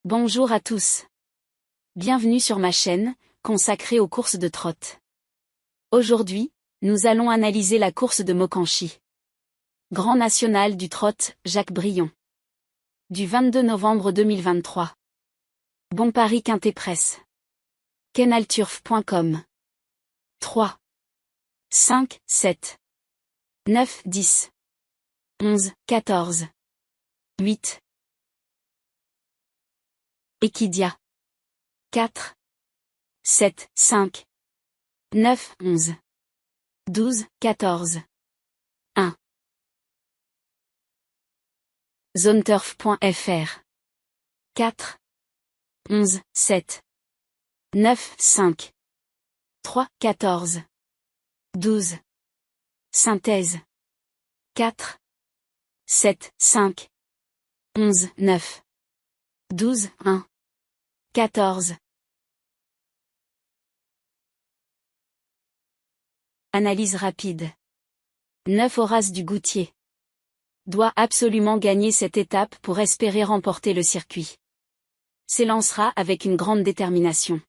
Bonjour à tous. Bienvenue sur ma chaîne, consacrée aux courses de trotte. Aujourd'hui, nous allons analyser la course de Mokanchi. Grand national du trot, Jacques Brion. Du 22 novembre 2023. Bon Paris Quintet Presse. Kenalturf.com. 3, 5, 7, 9, 10, 11, 14, 8. Equidia. 4, 7, 5, 9, 11, 12, 14, 1. Zoneturf.fr. 4, 11, 7, 9, 5, 3, 14, 12. Synthèse. 4, 7, 5, 11, 9, 12, 1, 14. Analyse rapide. 9 Horace du Goutier. Doit absolument gagner cette étape pour espérer remporter le circuit. S'élancera avec une grande détermination.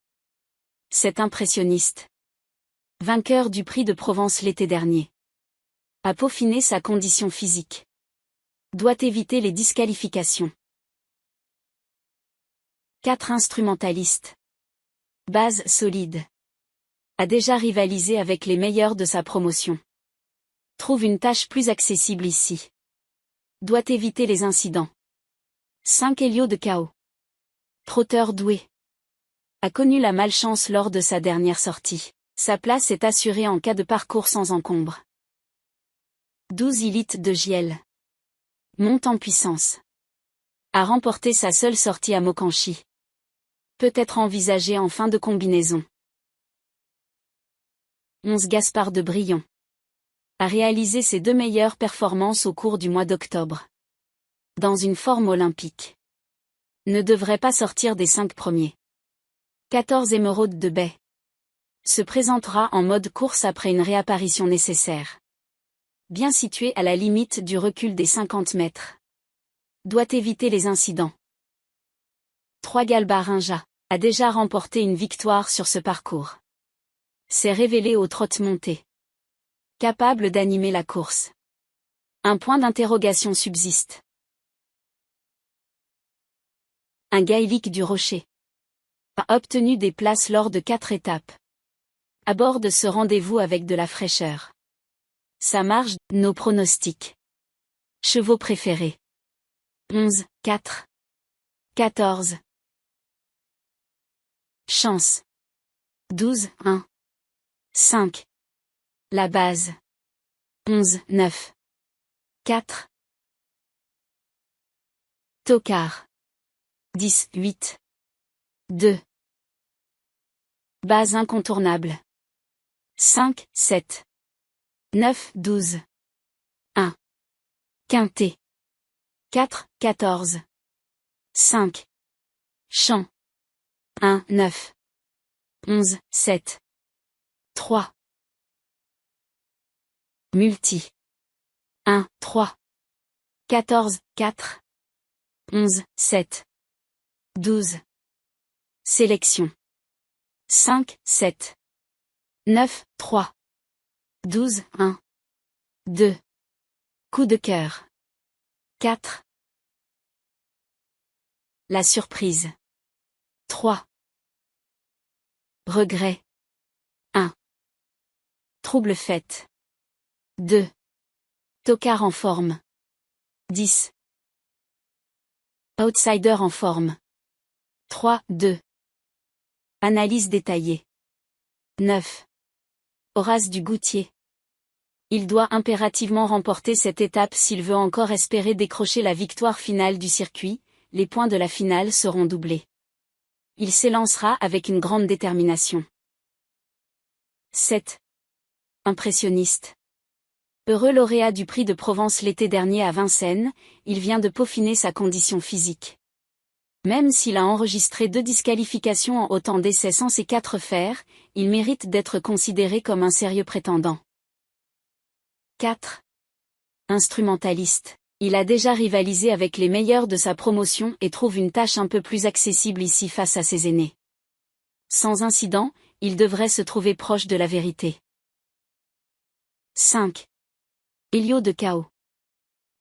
Cet impressionniste, vainqueur du Prix de Provence l'été dernier, a peaufiné sa condition physique. Doit éviter les disqualifications. 4 Instrumentaliste. Base solide. A déjà rivalisé avec les meilleurs de sa promotion. Trouve une tâche plus accessible ici. Doit éviter les incidents. 5 Elio de Cao. Trotteur doué. A connu la malchance lors de sa dernière sortie. Sa place est assurée en cas de parcours sans encombre. 12 Elite de Giel. Monte en puissance. A remporté sa seule sortie à Mokanchi. Peut être envisagé en fin de combinaison. 11 Gaspard de Brion. A réalisé ses 2 meilleures performances au cours du mois d'octobre. Dans une forme olympique. Ne devrait pas sortir des 5 premiers. 14 Émeraude de Baie. Se présentera en mode course après une réapparition nécessaire. Bien situé à la limite du recul des 50 mètres. Doit éviter les incidents. 3 Galbarinja. A déjà remporté une victoire sur ce parcours. S'est révélé au trot monté. Capable d'animer la course. Un point d'interrogation subsiste. Un Gaélique du Rocher. A obtenu des places lors de 4 étapes. Aborde ce rendez-vous avec de la fraîcheur. Sa marge, nos pronostics. Chevaux préférés. 11, 4, 14. Chance. 12, 1, 5. La base. 11, 9, 4. Tocard. 10, 8, 2. Base incontournable. 5, 7, 9, 12. 1. Quintet. 4, 14. 5. Champ. 1, 9. 11, 7. 3. Multi. 1, 3. 14, 4. 11, 7. 12. Sélection. 5, 7. 9, 3. 12, 1. 2. Coup de cœur. 4. La surprise. 3. Regret. 1. Trouble fête. 2. Tocard en forme. 10. Outsider en forme. 3, 2. Analyse détaillée. 9. Horace du Goutier. Il doit impérativement remporter cette étape s'il veut encore espérer décrocher la victoire finale du circuit, les points de la finale seront doublés. Il s'élancera avec une grande détermination. 7. Impressionniste. Heureux lauréat du Prix de Provence l'été dernier à Vincennes, il vient de peaufiner sa condition physique. Même s'il a enregistré 2 disqualifications en autant d'essais sans ses 4 fers, il mérite d'être considéré comme un sérieux prétendant. 4. Instrumentaliste. Il a déjà rivalisé avec les meilleurs de sa promotion et trouve une tâche un peu plus accessible ici face à ses aînés. Sans incident, il devrait se trouver proche de la vérité. 5. Elio de Cao.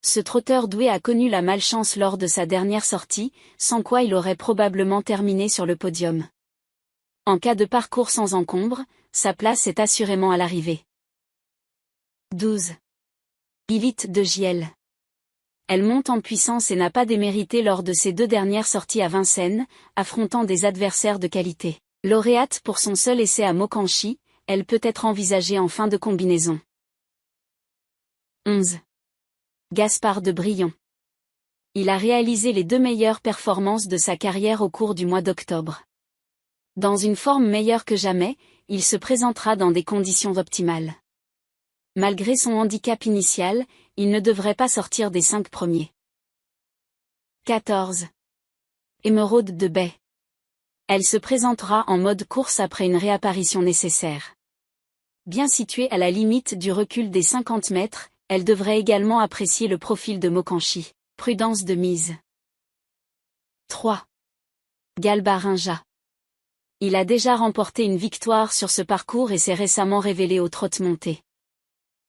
Ce trotteur doué a connu la malchance lors de sa dernière sortie, sans quoi il aurait probablement terminé sur le podium. En cas de parcours sans encombre, sa place est assurément à l'arrivée. 12. Elite de JL. Elle monte en puissance et n'a pas démérité lors de ses 2 dernières sorties à Vincennes, affrontant des adversaires de qualité. Lauréate pour son seul essai à Mokanchi, elle peut être envisagée en fin de combinaison. 11. Gaspard de Brion. Il a réalisé les 2 meilleures performances de sa carrière au cours du mois d'octobre. Dans une forme meilleure que jamais, il se présentera dans des conditions optimales. Malgré son handicap initial, il ne devrait pas sortir des 5 premiers. 14. Émeraude de Bay. Elle se présentera en mode course après une réapparition nécessaire. Bien située à la limite du recul des 50 mètres, elle devrait également apprécier le profil de Mokanchi. Prudence de mise. 3. Galbarinja. Il a déjà remporté une victoire sur ce parcours et s'est récemment révélé au trotte-montée.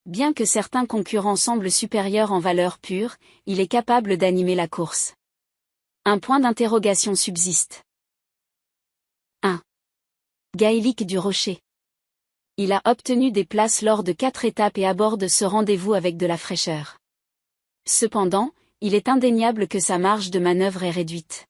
Bien que certains concurrents semblent supérieurs en valeur pure, il est capable d'animer la course. Un point d'interrogation subsiste. 1. Gaëlic du Rocher. Il a obtenu des places lors de 4 étapes et aborde ce rendez-vous avec de la fraîcheur. Cependant, il est indéniable que sa marge de manœuvre est réduite.